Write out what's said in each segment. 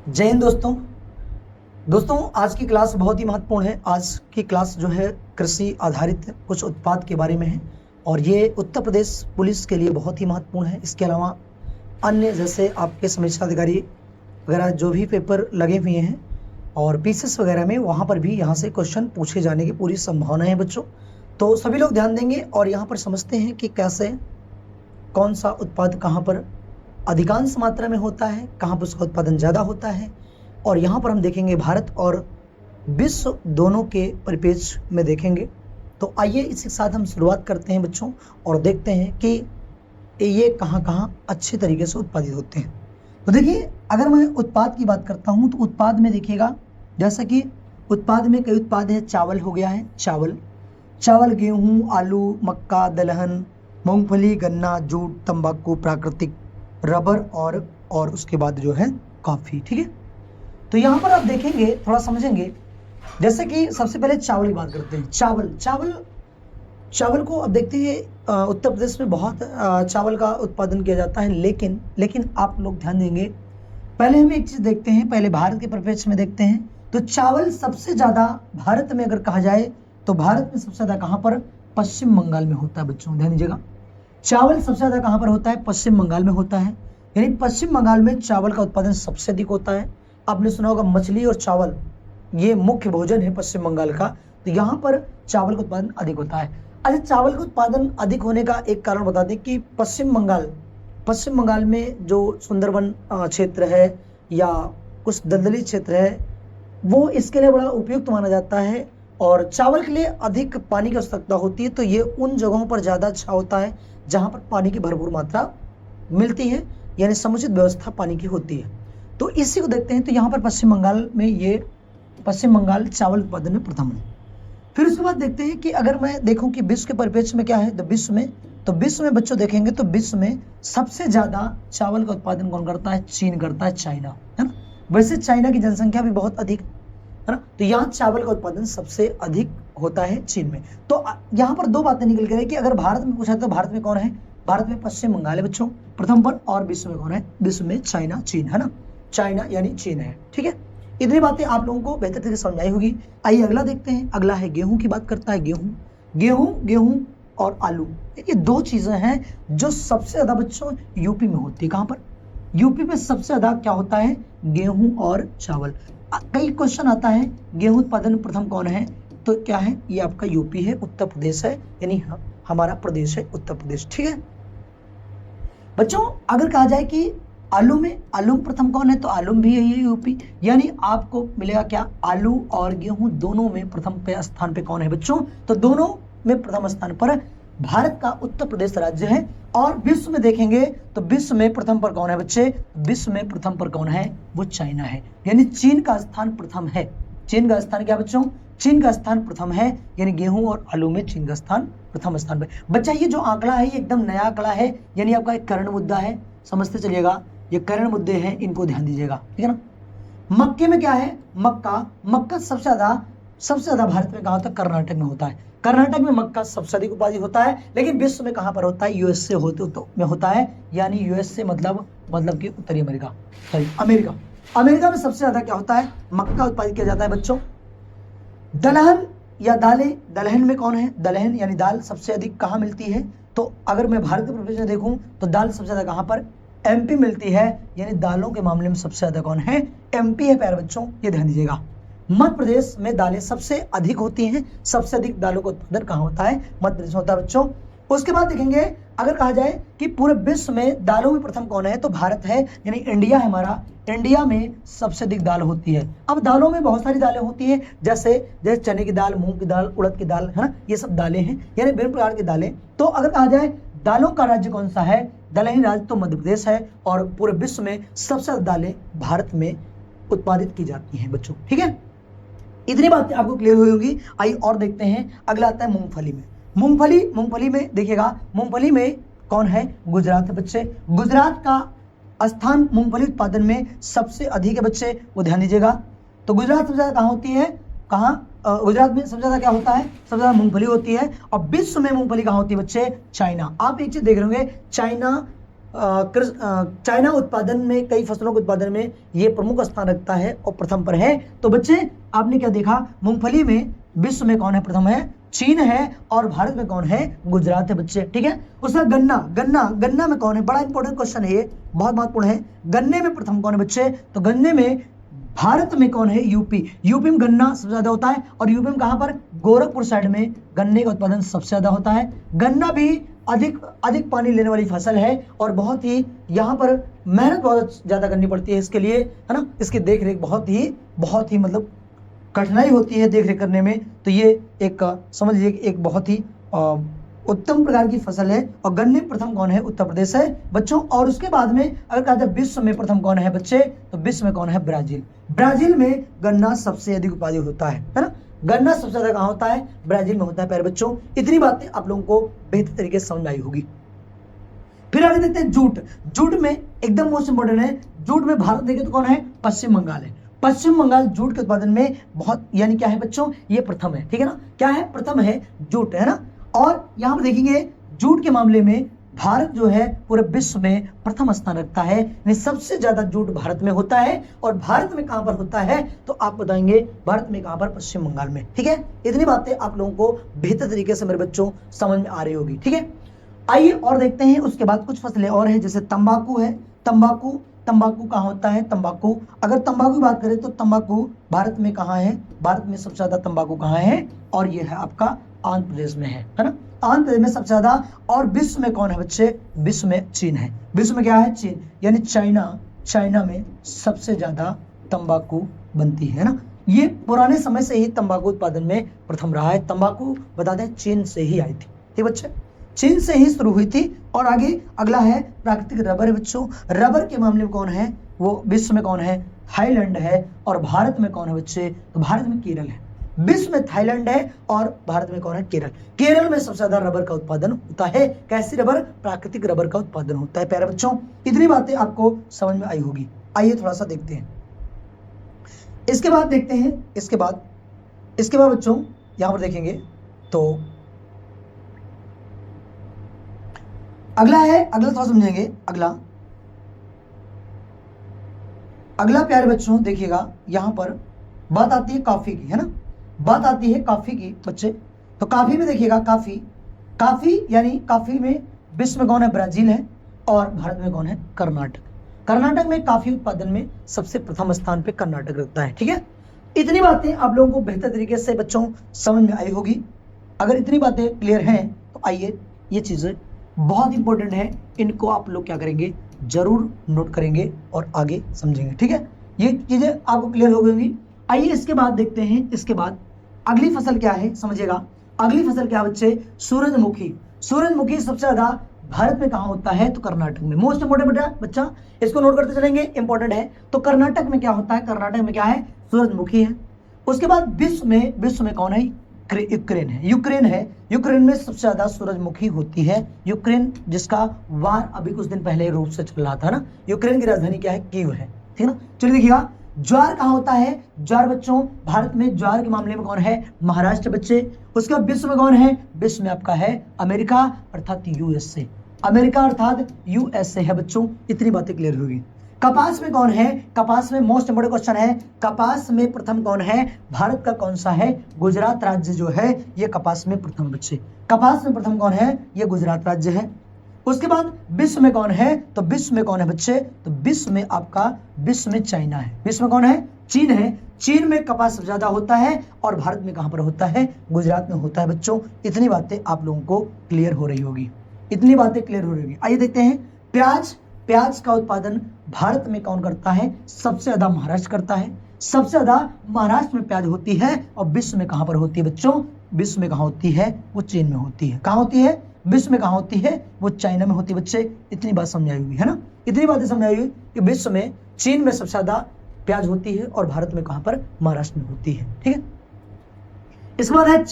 जय हिंद दोस्तों आज की क्लास बहुत ही महत्वपूर्ण है। आज की क्लास जो है कृषि आधारित कुछ उत्पाद के बारे में है और ये उत्तर प्रदेश पुलिस के लिए बहुत ही महत्वपूर्ण है। इसके अलावा अन्य जैसे आपके समीक्षा अधिकारी वगैरह जो भी पेपर लगे हुए हैं और पीसीएस वगैरह में, वहाँ पर भी यहाँ से क्वेश्चन पूछे जाने की पूरी संभावना है बच्चों। तो सभी लोग ध्यान देंगे और यहाँ पर समझते हैं कि कैसे कौन सा उत्पाद कहाँ पर अधिकांश मात्रा में होता है, कहाँ पर उसका उत्पादन ज़्यादा होता है। और यहाँ पर हम देखेंगे भारत और विश्व दोनों के परिप्रेक्ष्य में देखेंगे। तो आइए इसके साथ हम शुरुआत करते हैं बच्चों और देखते हैं कि ये कहाँ कहाँ अच्छे तरीके से उत्पादित होते हैं। तो देखिए, अगर मैं उत्पाद की बात करता हूँ तो उत्पाद में देखिएगा, जैसा कि उत्पाद में कई उत्पाद है। चावल हो गया है, चावल, गेहूँ, आलू, मक्का, दलहन, मूंगफली, गन्ना, जूट, तंबाकू, प्राकृतिक रबर और उसके बाद जो है कॉफी। ठीक है, तो यहाँ पर आप देखेंगे, थोड़ा समझेंगे। जैसे कि सबसे पहले चावल की बात करते हैं। चावल को अब देखते हैं उत्तर प्रदेश में बहुत चावल का उत्पादन किया जाता है, लेकिन आप लोग ध्यान देंगे, पहले हम एक चीज देखते हैं, पहले भारत के परिप्रेक्ष्य में देखते हैं। तो चावल सबसे ज्यादा भारत में अगर कहा जाए तो भारत में सबसे ज्यादा कहाँ पर? पश्चिम बंगाल में होता है बच्चों, ध्यान दीजिएगा। चावल सबसे ज्यादा कहाँ पर होता है? पश्चिम बंगाल में होता है। यानी पश्चिम बंगाल में चावल का उत्पादन सबसे अधिक होता है। आपने सुना होगा मछली और चावल ये मुख्य भोजन है पश्चिम बंगाल का, तो यहाँ पर चावल का उत्पादन अधिक होता है। अच्छा, चावल का उत्पादन अधिक होने का एक कारण बता दें कि पश्चिम बंगाल में जो सुंदरबन क्षेत्र है या कुछ दलदली क्षेत्र है, वो इसके लिए बड़ा उपयुक्त माना जाता है और चावल के लिए अधिक पानी की आवश्यकता होती है। तो ये उन जगहों पर ज़्यादा अच्छा होता है जहाँ पर पानी की भरपूर मात्रा मिलती है, यानी समुचित व्यवस्था पानी की होती है। तो इसी को देखते हैं। तो यहाँ पर पश्चिम बंगाल चावल उत्पादन में प्रथम है। फिर उसके बाद देखते हैं कि अगर मैं देखूं कि विश्व के परिप्रेक्ष्य में क्या है, तो विश्व में बच्चों देखेंगे तो विश्व में सबसे ज्यादा चावल का उत्पादन कौन करता है? चीन करता है, चाइना, है ना। वैसे चाइना की जनसंख्या भी बहुत अधिक है ना, तो यहाँ चावल का उत्पादन सबसे अधिक होता है चीन में। तो यहाँ पर दो बातें निकल कर कि अगर भारत में पूछा तो भारत में कौन है? भारत में पश्चिम बंगाल है बच्चों प्रथम पर, और विश्व में कौन है? विश्व में चाइना, चीन, है ना। चाइना यानी चीन है। ठीक है, इतनी बातें आप लोगों को बेहतर तरीके से समझाई होगी। आइए अगला देखते हैं। अगला है गेहूं की बात करता है। गेहूं और आलू, ये दो चीजें हैं जो सबसे ज्यादा बच्चों यूपी में होती है। कहां पर? यूपी में सबसे ज्यादा क्या होता है? गेहूं और चावल। कई क्वेश्चन आता है गेहूं उत्पादन प्रथम कौन है, तो क्या है? ये आपका यूपी है, उत्तर प्रदेश है, यानी हमारा प्रदेश है उत्तर प्रदेश। ठीक है बच्चों, अगर कहा जाए कि आलू में प्रथम कौन है, तो आलू भी यही है, यूपी। यानी आपको मिलेगा क्या? आलू और गेहूं दोनों में प्रथम पे स्थान पे कौन है बच्चों? तो दोनों में प्रथम स्थान पर भारत का उत्तर प्रदेश राज्य है। और विश्व में देखेंगे तो विश्व में प्रथम पर कौन है बच्चे? विश्व में प्रथम पर कौन है? वो चाइना है, यानी चीन का स्थान प्रथम है। चीन का स्थान क्या बच्चों? चीन का स्थान प्रथम है, यानी गेहूं और आलू में चीन का स्थान प्रथम स्थान पे। बच्चा ये जो आंकड़ा है ये एकदम नया आंकड़ा है, यानी आपका एक करण मुद्दा है, समझते चलिएगा। ये करण मुद्दे हैं, इनको ध्यान दीजिएगा, ठीक है ना। मक्के में क्या है? मक्का सबसे ज्यादा भारत में कहा होता है? कर्नाटक में होता है। कर्नाटक में मक्का सबसे अधिक उत्पादित होता है, लेकिन विश्व में कहां पर होता है? यूएसए में होता है, यानी यूएसए मतलब कि उत्तरी अमेरिका में सबसे ज्यादा क्या होता है? मक्का उत्पादित किया जाता है बच्चों। दलहन या दालें, दलहन में कौन है? दलहन यानी दाल सबसे अधिक कहाँ मिलती है? तो अगर मैं भारत के परिप्रेक्ष्य में देखूं तो दाल सबसे ज्यादा कहां पर? एमपी मिलती है, यानी दालों के मामले में सबसे ज्यादा कौन है? एमपी है प्यारे बच्चों, ये ध्यान दीजिएगा। मध्य प्रदेश में दालें सबसे अधिक होती हैं। सबसे अधिक दालों का उत्पादन कहाँ होता है? मध्य प्रदेश में होता है बच्चों। उसके बाद देखेंगे, अगर कहा जाए कि पूरे विश्व में दालों में प्रथम कौन है, तो भारत है, यानी इंडिया है हमारा। इंडिया में सबसे अधिक दाल होती है। अब दालों में बहुत सारी दालें होती हैं, जैसे चने की दाल, मूंग की दाल, उड़द की दाल, है ना, ये सब दालें हैं, यानी विभिन्न प्रकार की दालें। तो अगर कहा जाए दालों का राज्य कौन सा है? दलहनी राज्य तो मध्य प्रदेश है, और पूरे विश्व में सबसे ज्यादा दालें भारत में उत्पादित की जाती हैं बच्चों। ठीक है, इतनी बातें आपको क्लियर हुई होगी। आइए और देखते हैं। अगला आता है मूंगफली में। मूंगफली में देखिएगा, मूंगफली में कौन है? गुजरात है बच्चे। गुजरात का स्थान मूंगफली उत्पादन में सबसे अधिक है बच्चे, वो ध्यान दीजिएगा। तो गुजरात सबसे ज्यादा कहाँ होती है? गुजरात में सबसे ज्यादा क्या होता है? सबसे ज्यादा मूंगफली होती है। और विश्व में मूंगफली कहाँ होती है बच्चे? चाइना। आप एक चीज देख रहे होंगे, चाइना चाइना उत्पादन में, कई फसलों के उत्पादन में ये प्रमुख स्थान रखता है और प्रथम पर है। तो बच्चे आपने क्या देखा, मूंगफली में विश्व में कौन है प्रथम है, चीन है, और भारत में कौन है, गुजरात है बच्चे, ठीक है। उसका गन्ना, गन्ना में कौन है, बड़ा इंपॉर्टेंट क्वेश्चन है ये, बहुत महत्वपूर्ण है। गन्ने में प्रथम कौन है बच्चे, तो गन्ने में भारत में कौन है, यूपी में गन्ना सबसे ज्यादा होता है, और यूपी में कहां पर, गोरखपुर साइड में गन्ने का उत्पादन सबसे ज्यादा होता है। गन्ना भी अधिक पानी लेने वाली फसल है और बहुत ही यहाँ पर मेहनत बहुत ज्यादा करनी पड़ती है इसके लिए, है ना। इसकी देख रेख बहुत ही मतलब कठिनाई होती है देख रेख करने में। तो ये एक समझ लीजिए एक बहुत ही उत्तम प्रकार की फसल है। और गन्ने प्रथम कौन है, उत्तर प्रदेश है बच्चों। और उसके बाद में अगर कहा जाए विश्व में प्रथम कौन है बच्चे, तो विश्व में कौन है, ब्राजील में गन्ना सबसे अधिक उत्पादित होता है ना। गन्ना सबसे ज्यादा कहां होता है, ब्राजील में होता है प्यारे बच्चों। इतनी बातें आप लोगों को बेहतर तरीके से समझ में आई होगी। फिर आगे देखते हैं जूट में एकदम मोस्ट इंपोर्टेंट है। जूट में भारत देखें तो कौन है, पश्चिम बंगाल है। पश्चिम बंगाल जूट के उत्पादन में बहुत, यानी क्या है बच्चों, ये प्रथम है, ठीक है ना। क्या है, प्रथम है जूट, है ना। और यहां पर देखेंगे जूट के मामले में भारत जो है पूरे विश्व में प्रथम स्थान रखता है, यानी सबसे ज्यादा जूट भारत में होता है। और भारत में कहां पर होता है, तो आप बताएंगे भारत में कहां पर, पश्चिम बंगाल में, ठीक है। इतनी बातें आप लोगों को बेहतर तरीके से मेरे बच्चों समझ में आ रही होगी, ठीक है। आइए और देखते हैं उसके बाद कुछ फसलें और हैं, जैसे तंबाकू है। तंबाकू कहाँ होता है, तंबाकू, अगर तंबाकू की बात करें तो तंबाकू भारत में कहाँ है, भारत में सबसे ज्यादा तंबाकू कहाँ है, और ये है आपका आंध्र प्रदेश में है ना। आंध्र प्रदेश में सबसे ज्यादा। और विश्व में कौन है बच्चे, विश्व में चीन है। विश्व में क्या है, चीन, यानी चाइना में सबसे ज्यादा तंबाकू बनती है ना। ये पुराने समय से ही तंबाकू उत्पादन में प्रथम रहा है। तंबाकू बता दें चीन से ही आई थी, ठीक बच्चे, चीन से ही शुरू हुई थी। और आगे अगला है प्राकृतिक रबर है बच्चों। रबर के मामले में कौन है, वो विश्व में कौन है, थाईलैंड है। और भारत में कौन है बच्चे, तो भारत में केरल है। विश्व में थाईलैंड है और भारत में कौन है, केरल में सबसे ज्यादा रबर का उत्पादन होता है। कैसी रबर, प्राकृतिक रबर का उत्पादन होता है प्यारे बच्चों। इतनी बातें आपको समझ में आई होगी। आइए थोड़ा सा देखते हैं, इसके बाद देखते हैं, इसके बाद बच्चों यहां पर देखेंगे तो अगला थोड़ा समझेंगे। अगला प्यारे बच्चों देखिएगा, यहां पर बात आती है कॉफी की, है ना, बात आती है कॉफी की बच्चे। तो कॉफी में देखिएगा, कॉफी यानी कॉफी में विश्व में कौन है, ब्राजील है, और भारत में कौन है, कर्नाटक में कॉफी उत्पादन में सबसे प्रथम स्थान पे कर्नाटक रखता है, ठीक है। इतनी बातें आप लोगों को बेहतर तरीके से बच्चों समझ में आई होगी। अगर इतनी बातें क्लियर हैं तो आइए, ये चीजें बहुत इंपॉर्टेंट है, इनको आप लोग क्या करेंगे, जरूर नोट करेंगे और आगे समझेंगे, ठीक है। ये चीजें आपको क्लियर हो गई। आइए इसके बाद देखते हैं, इसके बाद अगली फसल क्या है, समझिएगा। अगली फसल क्या बच्चे, सूरजमुखी सबसे ज्यादा भारत में कहां होता है, तो कर्नाटक में। मोस्ट इंपोर्टेंट बच्चा, इसको नोट करते चलेंगे, इंपॉर्टेंट है। तो कर्नाटक में क्या होता है, कर्नाटक में क्या है, सूरजमुखी है। उसके बाद विश्व में कौन है, यूक्रेन है। यूक्रेन में सबसे ज्यादा सूरजमुखी होती है। यूक्रेन जिसका वार अभी कुछ दिन पहले रूस से चल रहा था ना। यूक्रेन की राजधानी क्या है, कीव है, ठीक है ना। चलिए देखिएगा, ज्वार कहां होता है, ज्वार बच्चों भारत में ज्वार के मामले में कौन है, महाराष्ट्र बच्चे। उसके बाद विश्व में कौन है, विश्व में आपका है अमेरिका अर्थात यूएसए, है बच्चों। इतनी बातें क्लियर होगी। कपास में कौन है, कपास में मोस्ट इंपोर्टेंट क्वेश्चन है, कपास में प्रथम कौन है, भारत का कौन सा है, गुजरात राज्य जो है ये कपास में प्रथम बच्चे। कपास में प्रथम कौन है, ये गुजरात राज्य है। उसके बाद विश्व में कौन है, तो विश्व में कौन है बच्चे, तो विश्व में चाइना है। विश्व में कौन है, चीन है। चीन में कपास सबसे ज्यादा होता है और भारत में कहां पर होता है, गुजरात में होता है बच्चों। इतनी बातें आप लोगों को क्लियर हो रही होगी, आइए देखते हैं प्याज का उत्पादन भारत में कौन करता है, सबसे ज्यादा महाराष्ट्र करता है। सबसे ज्यादा महाराष्ट्र में प्याज होती है। और विश्व में कहां पर होती है बच्चों, विश्व में कहां होती है, वो चीन में होती है। कहां होती है, विश्व में कहां होती है, वो चाइना में होती है बच्चे। इतनी बात समझ आई हुई है ना, इतनी बातें समझ आई हुई कि विश्व में चीन में सबसे ज्यादा प्याज होती है और भारत में कहां पर, महाराष्ट्र में होती है, ठीक है। इसके बाद है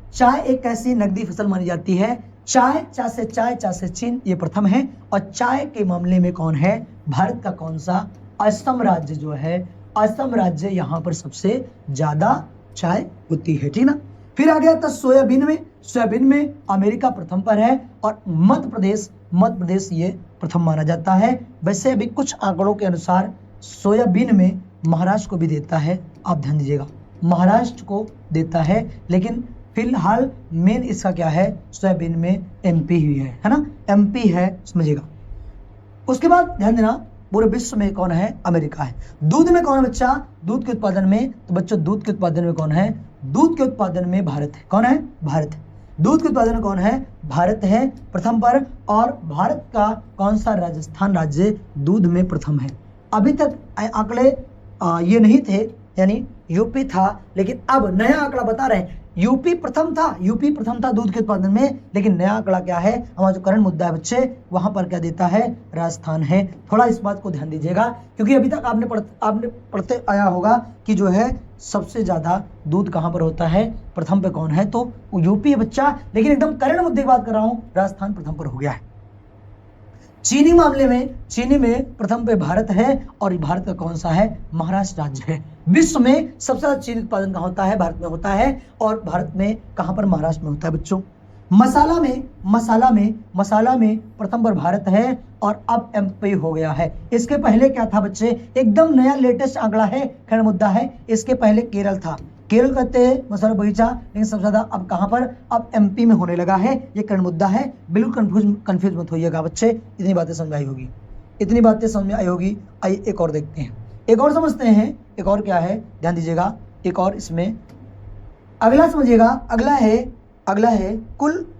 चाय एक ऐसी नकदी फसल मानी जाती है। चाय से चीन ये प्रथम है। और चाय के मामले में कौन है, भारत का कौन सा, असम राज्य जो है, असम राज्य यहाँ पर सबसे ज्यादा चाय होती है, ठीक ना। फिर आ गया था सोयाबीन में अमेरिका प्रथम पर है। और मध्य मध्य प्रदेश ये प्रथम माना जाता है। वैसे अभी कुछ आंकड़ों के अनुसार सोयाबीन में महाराष्ट्र को भी देता है, आप ध्यान दीजिएगा, महाराष्ट्र को देता है, लेकिन फिलहाल मेन इसका क्या है, सोयाबीन में एमपी ही है ना, एमपी है, समझिएगा। उसके बाद ध्यान देना पूरे विश्व में कौन है, अमेरिका है। दूध में कौन है बच्चा, दूध के उत्पादन में, तो बच्चों दूध के उत्पादन में कौन है, दूध के उत्पादन में भारत है। कौन है, भारत है। दूध के उत्पादन में कौन है, भारत है प्रथम पर। और भारत का कौन सा राजस्थान राज्य दूध में प्रथम है। अभी तक आंकड़े ये नहीं थे, यानी यूपी था, लेकिन अब नया आंकड़ा बता रहे हैं यूपी प्रथम था दूध के उत्पादन में, लेकिन नया आंकड़ा क्या है, हमारा जो करंट मुद्दा है बच्चे, वहां पर क्या देता है, राजस्थान है। थोड़ा इस बात को ध्यान दीजिएगा, क्योंकि अभी तक आपने पढ़ते आया होगा कि जो है सबसे ज्यादा दूध कहां पर होता है, प्रथम पे कौन है, तो यूपी है बच्चा। लेकिन एकदम करंट मुद्दे की बात कर रहा हूं, राजस्थान प्रथम पर हो गया है। चीनी मामले में, चीनी में प्रथम पे भारत है, और भारत का कौन सा है, महाराष्ट्र राज्य है। विश्व में सबसे ज्यादा चीनी उत्पादन कहाँ होता है, भारत में होता है, और भारत में कहां पर, महाराष्ट्र में होता है बच्चों। मसाला में प्रथम पर भारत है, और अब एमपी हो गया है। इसके पहले क्या था बच्चे, एकदम नया लेटेस्ट आंकड़ा है, खैर मुद्दा है। इसके पहले केरल था, केरल कहते हैं मसाला बगीचा, लेकिन सबसे ज्यादा अब कहां पर, अब एमपी में होने लगा है। ये करण मुद्दा है, बिल्कुल कंफ्यूज मत होइएगा बच्चे, इतनी बातें समझ आई होगी। आइए एक और देखते हैं, एक और समझते हैं, एक और क्या है, ध्यान दीजिएगा, एक और इसमें अगला समझिएगा। अगला है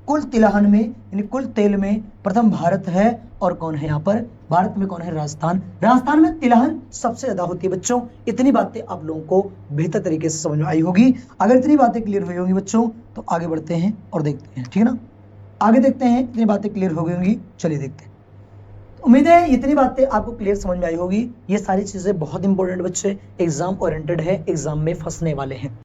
कुल तिलहन में, यानी कुल तेल में प्रथम भारत है, और कौन है यहाँ पर, भारत में कौन है, राजस्थान में तिलहन सबसे ज्यादा होती है बच्चों। इतनी बातें आप लोगों को बेहतर तरीके से समझ में आई होगी। अगर इतनी बातें क्लियर हुई होंगी बच्चों, तो आगे बढ़ते हैं और देखते हैं, ठीक है ना, आगे देखते हैं। इतनी बातें क्लियर हो गई होंगी, चलिए देखते हैं। उम्मीद है इतनी बातें आपको क्लियर समझ में आई होगी। ये सारी चीजें बहुत इंपॉर्टेंट बच्चे, एग्जाम ओरिएंटेड है, एग्जाम में फंसने वाले हैं।